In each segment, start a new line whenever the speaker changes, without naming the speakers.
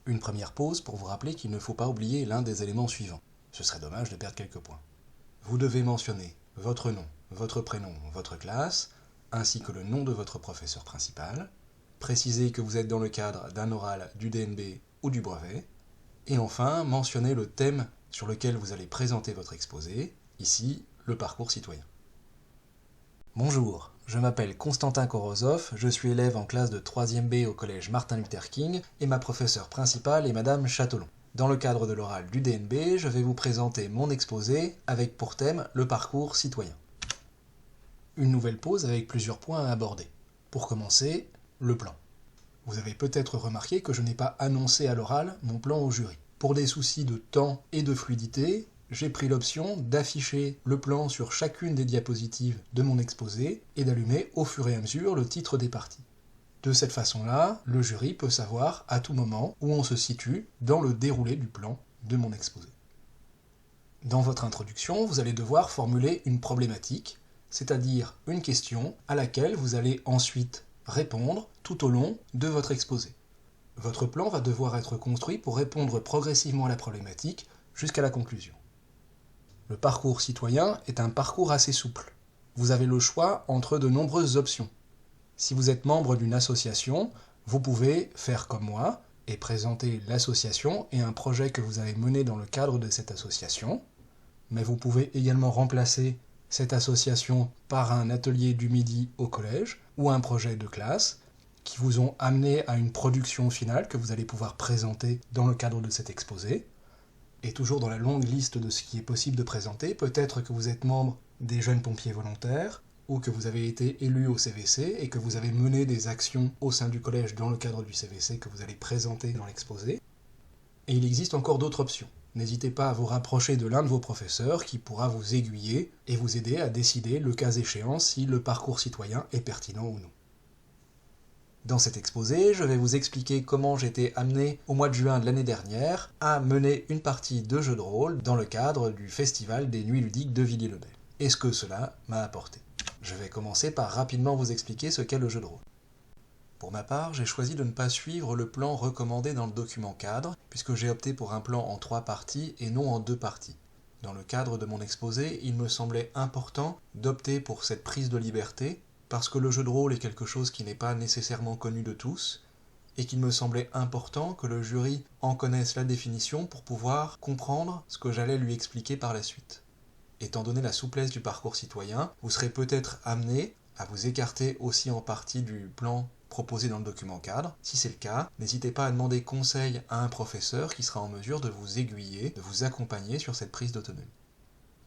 Une première pause pour vous rappeler qu'il ne faut pas oublier l'un des éléments suivants. Ce serait dommage de perdre quelques points. Vous devez mentionner votre nom, votre prénom, votre classe, ainsi que le nom de votre professeur principal, préciser que vous êtes dans le cadre d'un oral du DNB ou du brevet, et enfin mentionner le thème sur lequel vous allez présenter votre exposé, ici le parcours citoyen. Bonjour, je m'appelle Constantin Korozov, je suis élève en classe de 3e B au collège Martin Luther King et ma professeure principale est Madame Châtelain. Dans le cadre de l'oral du DNB, je vais vous présenter mon exposé avec pour thème le parcours citoyen. Une nouvelle pause avec plusieurs points à aborder. Pour commencer, le plan. Vous avez peut-être remarqué que je n'ai pas annoncé à l'oral mon plan au jury. Pour des soucis de temps et de fluidité, j'ai pris l'option d'afficher le plan sur chacune des diapositives de mon exposé et d'allumer au fur et à mesure le titre des parties. De cette façon-là, le jury peut savoir à tout moment où on se situe dans le déroulé du plan de mon exposé. Dans votre introduction, vous allez devoir formuler une problématique, c'est-à-dire une question à laquelle vous allez ensuite répondre tout au long de votre exposé. Votre plan va devoir être construit pour répondre progressivement à la problématique jusqu'à la conclusion. Le parcours citoyen est un parcours assez souple. Vous avez le choix entre de nombreuses options. Si vous êtes membre d'une association, vous pouvez faire comme moi et présenter l'association et un projet que vous avez mené dans le cadre de cette association. Mais vous pouvez également remplacer cette association par un atelier du midi au collège ou un projet de classe qui vous ont amené à une production finale que vous allez pouvoir présenter dans le cadre de cet exposé. Et toujours dans la longue liste de ce qui est possible de présenter, peut-être que vous êtes membre des jeunes pompiers volontaires, ou que vous avez été élu au CVC et que vous avez mené des actions au sein du collège dans le cadre du CVC que vous allez présenter dans l'exposé. Et il existe encore d'autres options. N'hésitez pas à vous rapprocher de l'un de vos professeurs qui pourra vous aiguiller et vous aider à décider, le cas échéant, si le parcours citoyen est pertinent ou non. Dans cet exposé, je vais vous expliquer comment j'ai été amené au mois de juin de l'année dernière à mener une partie de jeu de rôle dans le cadre du festival des Nuits ludiques de Villiers-le-Bel. Et ce que cela m'a apporté. Je vais commencer par rapidement vous expliquer ce qu'est le jeu de rôle. Pour ma part, j'ai choisi de ne pas suivre le plan recommandé dans le document cadre, puisque j'ai opté pour un plan en 3 parties et non en 2 parties. Dans le cadre de mon exposé, il me semblait important d'opter pour cette prise de liberté, parce que le jeu de rôle est quelque chose qui n'est pas nécessairement connu de tous, et qu'il me semblait important que le jury en connaisse la définition pour pouvoir comprendre ce que j'allais lui expliquer par la suite. Étant donné la souplesse du parcours citoyen, vous serez peut-être amené à vous écarter aussi en partie du plan proposé dans le document cadre. Si c'est le cas, n'hésitez pas à demander conseil à un professeur qui sera en mesure de vous aiguiller, de vous accompagner sur cette prise d'autonomie.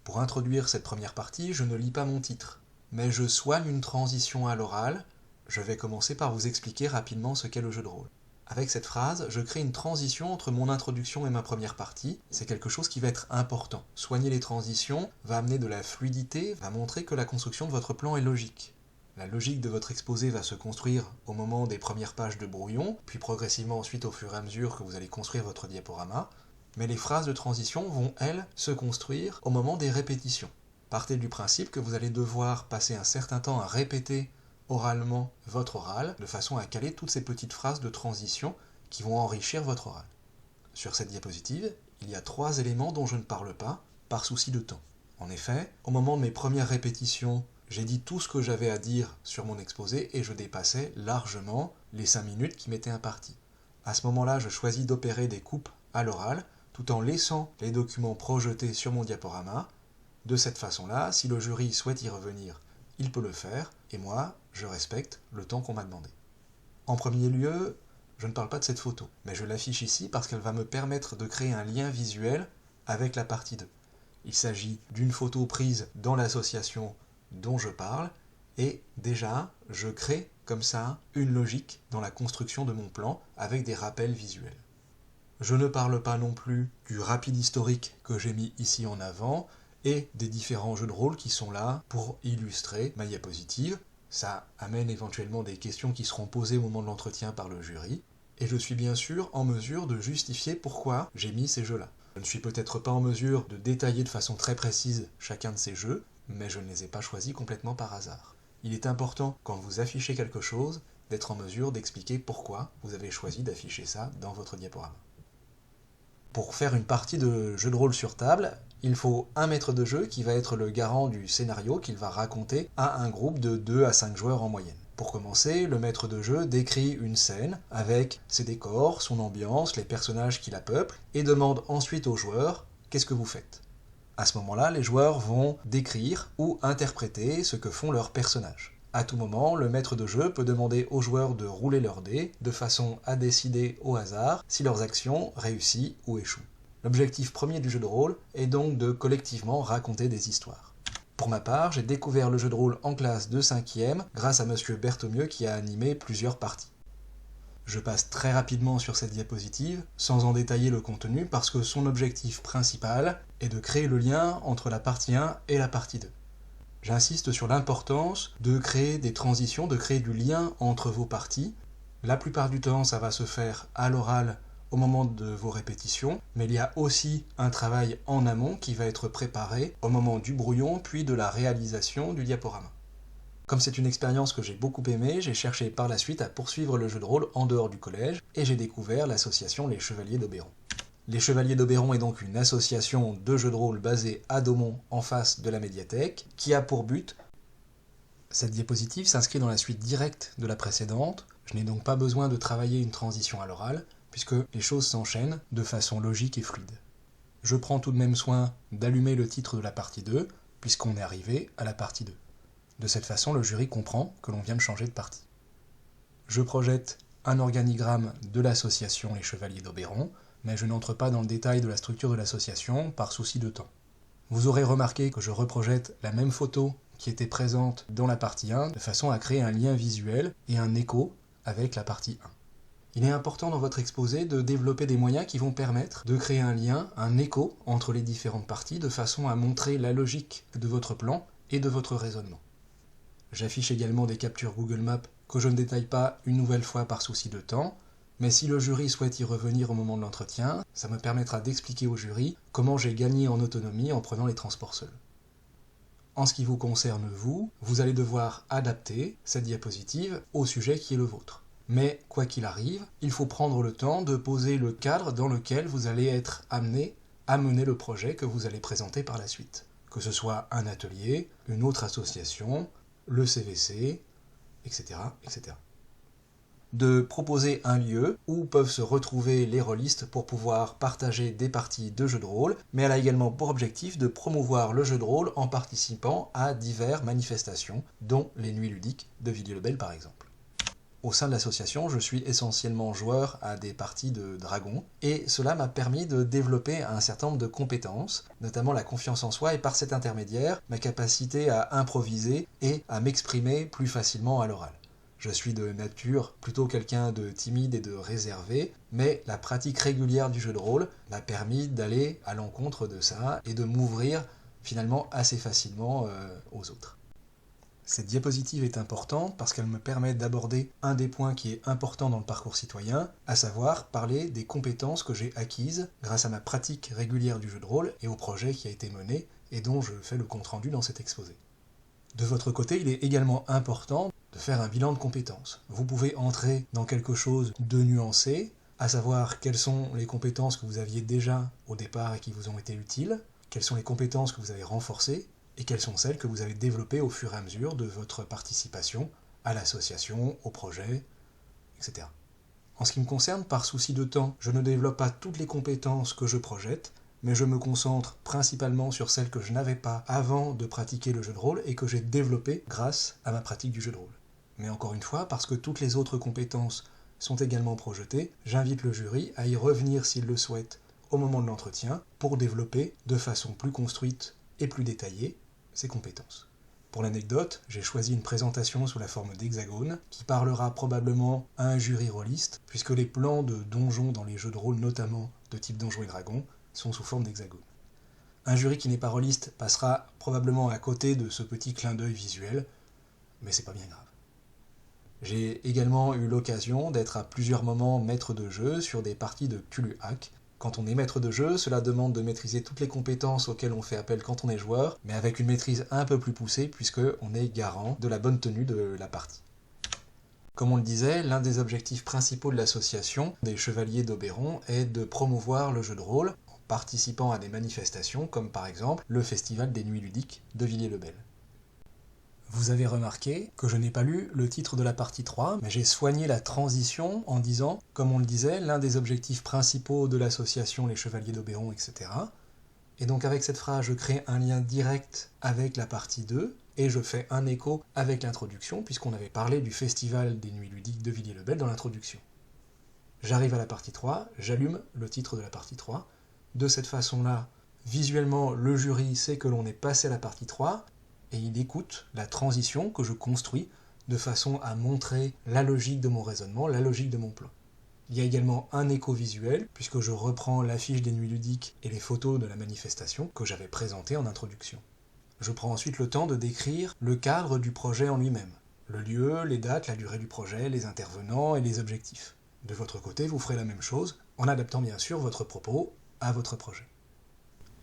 Pour introduire cette première partie, je ne lis pas mon titre, mais je soigne une transition à l'oral. Je vais commencer par vous expliquer rapidement ce qu'est le jeu de rôle. Avec cette phrase, je crée une transition entre mon introduction et ma première partie. C'est quelque chose qui va être important. Soigner les transitions va amener de la fluidité, va montrer que la construction de votre plan est logique. La logique de votre exposé va se construire au moment des premières pages de brouillon, puis progressivement ensuite au fur et à mesure que vous allez construire votre diaporama. Mais les phrases de transition vont, elles, se construire au moment des répétitions. Partez du principe que vous allez devoir passer un certain temps à répéter oralement votre oral, de façon à caler toutes ces petites phrases de transition qui vont enrichir votre oral. Sur cette diapositive, il y a 3 éléments dont je ne parle pas, par souci de temps. En effet, au moment de mes premières répétitions, j'ai dit tout ce que j'avais à dire sur mon exposé et je dépassais largement les 5 minutes qui m'étaient imparties. À ce moment-là, je choisis d'opérer des coupes à l'oral, tout en laissant les documents projetés sur mon diaporama. De cette façon-là, si le jury souhaite y revenir, il peut le faire, et moi, je respecte le temps qu'on m'a demandé. En premier lieu, je ne parle pas de cette photo, mais je l'affiche ici parce qu'elle va me permettre de créer un lien visuel avec la partie 2. Il s'agit d'une photo prise dans l'association dont je parle, et déjà, je crée comme ça une logique dans la construction de mon plan avec des rappels visuels. Je ne parle pas non plus du rapide historique que j'ai mis ici en avant, et des différents jeux de rôle qui sont là pour illustrer ma diapositive. Ça amène éventuellement des questions qui seront posées au moment de l'entretien par le jury, et je suis bien sûr en mesure de justifier pourquoi j'ai mis ces jeux-là. Je ne suis peut-être pas en mesure de détailler de façon très précise chacun de ces jeux, mais je ne les ai pas choisis complètement par hasard. Il est important, quand vous affichez quelque chose, d'être en mesure d'expliquer pourquoi vous avez choisi d'afficher ça dans votre diaporama. Pour faire une partie de jeu de rôle sur table, il faut un maître de jeu qui va être le garant du scénario qu'il va raconter à un groupe de 2 à 5 joueurs en moyenne. Pour commencer, le maître de jeu décrit une scène avec ses décors, son ambiance, les personnages qui la peuplent, et demande ensuite aux joueurs « Qu'est-ce que vous faites ?» À ce moment-là, les joueurs vont décrire ou interpréter ce que font leurs personnages. À tout moment, le maître de jeu peut demander aux joueurs de rouler leurs dés de façon à décider au hasard si leurs actions réussissent ou échouent. L'objectif premier du jeu de rôle est donc de collectivement raconter des histoires. Pour ma part, j'ai découvert le jeu de rôle en classe de 5e grâce à Monsieur Berthommieux qui a animé plusieurs parties. Je passe très rapidement sur cette diapositive, sans en détailler le contenu, parce que son objectif principal est de créer le lien entre la partie 1 et la partie 2. J'insiste sur l'importance de créer des transitions, de créer du lien entre vos parties. La plupart du temps, ça va se faire à l'oral au moment de vos répétitions, mais il y a aussi un travail en amont qui va être préparé au moment du brouillon, puis de la réalisation du diaporama. Comme c'est une expérience que j'ai beaucoup aimée, j'ai cherché par la suite à poursuivre le jeu de rôle en dehors du collège, et j'ai découvert l'association Les Chevaliers d'Oberon. Les Chevaliers d'Oberon est donc une association de jeux de rôle basée à Daumont, en face de la médiathèque, qui a pour but... Cette diapositive s'inscrit dans la suite directe de la précédente, je n'ai donc pas besoin de travailler une transition à l'oral, puisque les choses s'enchaînent de façon logique et fluide. Je prends tout de même soin d'allumer le titre de la partie 2, puisqu'on est arrivé à la partie 2. De cette façon, le jury comprend que l'on vient de changer de partie. Je projette un organigramme de l'association Les Chevaliers d'Oberon, mais je n'entre pas dans le détail de la structure de l'association par souci de temps. Vous aurez remarqué que je reprojette la même photo qui était présente dans la partie 1, de façon à créer un lien visuel et un écho avec la partie 1. Il est important dans votre exposé de développer des moyens qui vont permettre de créer un lien, un écho entre les différentes parties, de façon à montrer la logique de votre plan et de votre raisonnement. J'affiche également des captures Google Maps que je ne détaille pas une nouvelle fois par souci de temps, mais si le jury souhaite y revenir au moment de l'entretien, ça me permettra d'expliquer au jury comment j'ai gagné en autonomie en prenant les transports seuls. En ce qui vous concerne vous allez devoir adapter cette diapositive au sujet qui est le vôtre. Mais quoi qu'il arrive, il faut prendre le temps de poser le cadre dans lequel vous allez être amené à mener le projet que vous allez présenter par la suite. Que ce soit un atelier, une autre association, le CVC, etc., etc. De proposer un lieu où peuvent se retrouver les rôlistes pour pouvoir partager des parties de jeux de rôle, mais elle a également pour objectif de promouvoir le jeu de rôle en participant à diverses manifestations, dont les Nuits ludiques de Villiers-le-Bel par exemple. Au sein de l'association, je suis essentiellement joueur à des parties de dragons, et cela m'a permis de développer un certain nombre de compétences, notamment la confiance en soi, et par cet intermédiaire, ma capacité à improviser et à m'exprimer plus facilement à l'oral. Je suis de nature plutôt quelqu'un de timide et de réservé, mais la pratique régulière du jeu de rôle m'a permis d'aller à l'encontre de ça et de m'ouvrir finalement assez facilement aux autres. Cette diapositive est importante parce qu'elle me permet d'aborder un des points qui est important dans le parcours citoyen, à savoir parler des compétences que j'ai acquises grâce à ma pratique régulière du jeu de rôle et au projet qui a été mené et dont je fais le compte-rendu dans cet exposé. De votre côté, il est également important de faire un bilan de compétences. Vous pouvez entrer dans quelque chose de nuancé, à savoir quelles sont les compétences que vous aviez déjà au départ et qui vous ont été utiles, quelles sont les compétences que vous avez renforcées, et quelles sont celles que vous avez développées au fur et à mesure de votre participation à l'association, au projet, etc. En ce qui me concerne, par souci de temps, je ne développe pas toutes les compétences que je projette, mais je me concentre principalement sur celles que je n'avais pas avant de pratiquer le jeu de rôle et que j'ai développées grâce à ma pratique du jeu de rôle. Mais encore une fois, parce que toutes les autres compétences sont également projetées, j'invite le jury à y revenir s'il le souhaite au moment de l'entretien pour développer de façon plus construite et plus détaillée ces compétences. Pour l'anecdote, j'ai choisi une présentation sous la forme d'hexagone qui parlera probablement à un jury rôliste, puisque les plans de donjons dans les jeux de rôle, notamment de type Donjons et Dragons, sont sous forme d'hexagone. Un jury qui n'est pas rôliste passera probablement à côté de ce petit clin d'œil visuel, mais c'est pas bien grave. J'ai également eu l'occasion d'être à plusieurs moments maître de jeu sur des parties de Cthulhu Hack. Quand on est maître de jeu, cela demande de maîtriser toutes les compétences auxquelles on fait appel quand on est joueur, mais avec une maîtrise un peu plus poussée puisqu'on est garant de la bonne tenue de la partie. Comme on le disait, l'un des objectifs principaux de l'association des Chevaliers d'Oberon est de promouvoir le jeu de rôle en participant à des manifestations comme par exemple le Festival des Nuits Ludiques de Villiers-le-Bel. Vous avez remarqué que je n'ai pas lu le titre de la partie 3, mais j'ai soigné la transition en disant, comme on le disait, l'un des objectifs principaux de l'association Les Chevaliers d'Oberon, etc. Et donc avec cette phrase, je crée un lien direct avec la partie 2, et je fais un écho avec l'introduction, puisqu'on avait parlé du Festival des Nuits Ludiques de Villiers-le-Bel dans l'introduction. J'arrive à la partie 3, j'allume le titre de la partie 3. De cette façon-là, visuellement, le jury sait que l'on est passé à la partie 3, et il écoute la transition que je construis de façon à montrer la logique de mon raisonnement, la logique de mon plan. Il y a également un écho visuel, puisque je reprends l'affiche des Nuits Ludiques et les photos de la manifestation que j'avais présentées en introduction. Je prends ensuite le temps de décrire le cadre du projet en lui-même, le lieu, les dates, la durée du projet, les intervenants et les objectifs. De votre côté, vous ferez la même chose, en adaptant bien sûr votre propos à votre projet.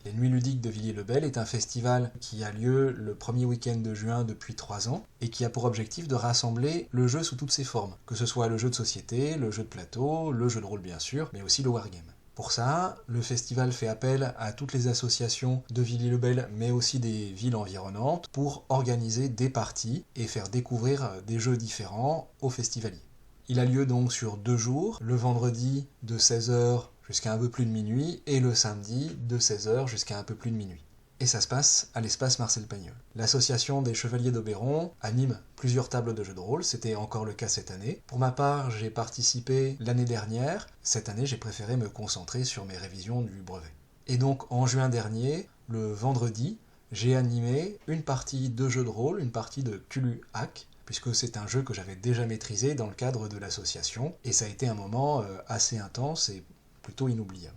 Les Nuits Ludiques de Villiers-le-Bel est un festival qui a lieu le premier week-end de juin depuis 3 ans et qui a pour objectif de rassembler le jeu sous toutes ses formes, que ce soit le jeu de société, le jeu de plateau, le jeu de rôle bien sûr, mais aussi le wargame. Pour ça, le festival fait appel à toutes les associations de Villiers-le-Bel, mais aussi des villes environnantes, pour organiser des parties et faire découvrir des jeux différents aux festivaliers. Il a lieu donc sur 2 jours, le vendredi de 16h jusqu'à un peu plus de minuit, et le samedi de 16h jusqu'à un peu plus de minuit. Et ça se passe à l'espace Marcel Pagnol. L'association des Chevaliers d'Oberon anime plusieurs tables de jeux de rôle, c'était encore le cas cette année. Pour ma part, j'ai participé l'année dernière. Cette année, j'ai préféré me concentrer sur mes révisions du brevet. Et donc, en juin dernier, le vendredi, j'ai animé une partie de jeux de rôle, une partie de Cthulhu Hack, puisque c'est un jeu que j'avais déjà maîtrisé dans le cadre de l'association, et ça a été un moment assez intense et plutôt inoubliable.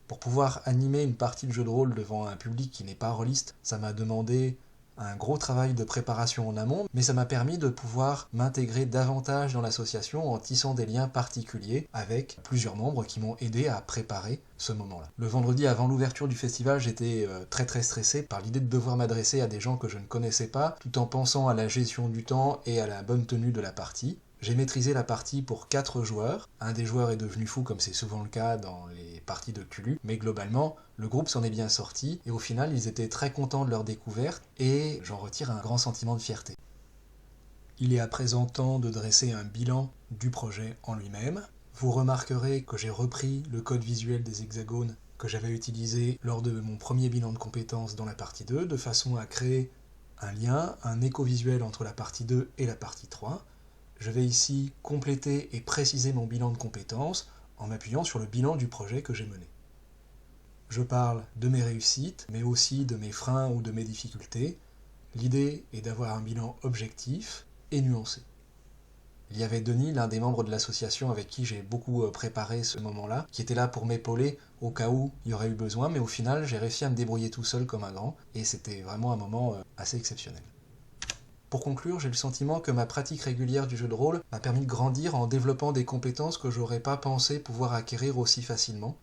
Pour pouvoir animer une partie de jeu de rôle devant un public qui n'est pas rôliste, ça m'a demandé un gros travail de préparation en amont, mais ça m'a permis de pouvoir m'intégrer davantage dans l'association en tissant des liens particuliers avec plusieurs membres qui m'ont aidé à préparer ce moment-là. Le vendredi avant l'ouverture du festival, j'étais très stressé par l'idée de devoir m'adresser à des gens que je ne connaissais pas, tout en pensant à la gestion du temps et à la bonne tenue de la partie. J'ai maîtrisé la partie pour 4 joueurs. Un des joueurs est devenu fou, comme c'est souvent le cas dans les parties de Cthulhu, mais globalement, le groupe s'en est bien sorti, et au final, ils étaient très contents de leur découverte, et j'en retire un grand sentiment de fierté. Il est à présent temps de dresser un bilan du projet en lui-même. Vous remarquerez que j'ai repris le code visuel des hexagones que j'avais utilisé lors de mon premier bilan de compétences dans la partie 2, de façon à créer un lien, un écho visuel entre la partie 2 et la partie 3. Je vais ici compléter et préciser mon bilan de compétences en m'appuyant sur le bilan du projet que j'ai mené. Je parle de mes réussites, mais aussi de mes freins ou de mes difficultés. L'idée est d'avoir un bilan objectif et nuancé. Il y avait Denis, l'un des membres de l'association avec qui j'ai beaucoup préparé ce moment-là, qui était là pour m'épauler au cas où il y aurait eu besoin, mais au final j'ai réussi à me débrouiller tout seul comme un grand, et c'était vraiment un moment assez exceptionnel. Pour conclure, j'ai le sentiment que ma pratique régulière du jeu de rôle m'a permis de grandir en développant des compétences que j'aurais pas pensé pouvoir acquérir aussi facilement.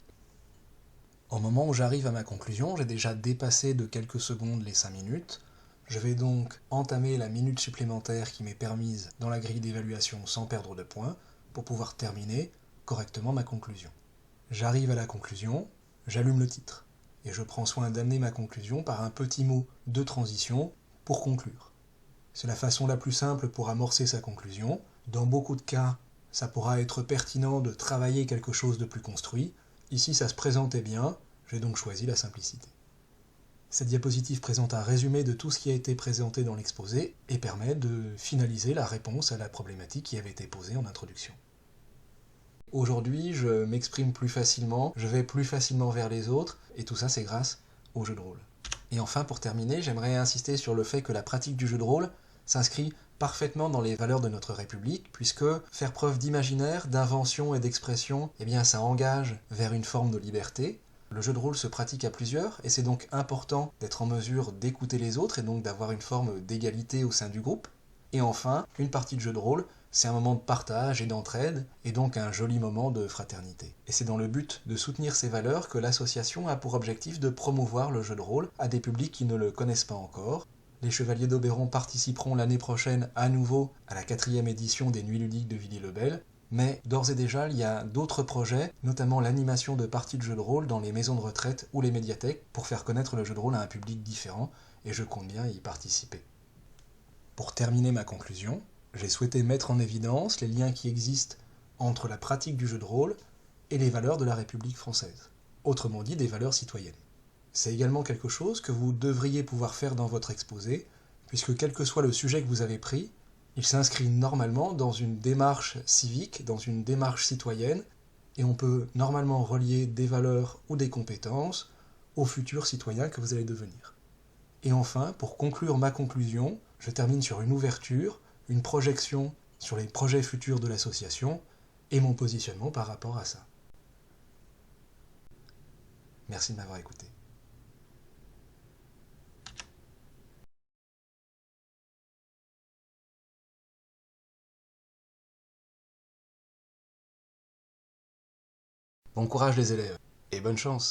Au moment où j'arrive à ma conclusion, j'ai déjà dépassé de quelques secondes les 5 minutes. Je vais donc entamer la minute supplémentaire qui m'est permise dans la grille d'évaluation sans perdre de points pour pouvoir terminer correctement ma conclusion. J'arrive à la conclusion, j'allume le titre et je prends soin d'amener ma conclusion par un petit mot de transition pour conclure. C'est la façon la plus simple pour amorcer sa conclusion. Dans beaucoup de cas, ça pourra être pertinent de travailler quelque chose de plus construit. Ici, ça se présentait bien, j'ai donc choisi la simplicité. Cette diapositive présente un résumé de tout ce qui a été présenté dans l'exposé et permet de finaliser la réponse à la problématique qui avait été posée en introduction. Aujourd'hui, je m'exprime plus facilement, je vais plus facilement vers les autres, et tout ça c'est grâce au jeu de rôle. Et enfin, pour terminer, j'aimerais insister sur le fait que la pratique du jeu de rôle s'inscrit parfaitement dans les valeurs de notre République, puisque faire preuve d'imaginaire, d'invention et d'expression, eh bien ça engage vers une forme de liberté. Le jeu de rôle se pratique à plusieurs, et c'est donc important d'être en mesure d'écouter les autres, et donc d'avoir une forme d'égalité au sein du groupe. Et enfin, une partie de jeu de rôle, c'est un moment de partage et d'entraide, et donc un joli moment de fraternité. Et c'est dans le but de soutenir ces valeurs que l'association a pour objectif de promouvoir le jeu de rôle à des publics qui ne le connaissent pas encore. Les Chevaliers d'Oberon participeront l'année prochaine à nouveau à la 4e édition des Nuits ludiques de Villiers-le-Bel, mais d'ores et déjà, il y a d'autres projets, notamment l'animation de parties de jeux de rôle dans les maisons de retraite ou les médiathèques pour faire connaître le jeu de rôle à un public différent, et je compte bien y participer. Pour terminer ma conclusion, j'ai souhaité mettre en évidence les liens qui existent entre la pratique du jeu de rôle et les valeurs de la République française, autrement dit des valeurs citoyennes. C'est également quelque chose que vous devriez pouvoir faire dans votre exposé, puisque quel que soit le sujet que vous avez pris, il s'inscrit normalement dans une démarche civique, dans une démarche citoyenne, et on peut normalement relier des valeurs ou des compétences aux futurs citoyens que vous allez devenir. Et enfin, pour conclure ma conclusion, je termine sur une ouverture, une projection sur les projets futurs de l'association et mon positionnement par rapport à ça. Merci de m'avoir écouté. Bon courage les élèves, et bonne chance!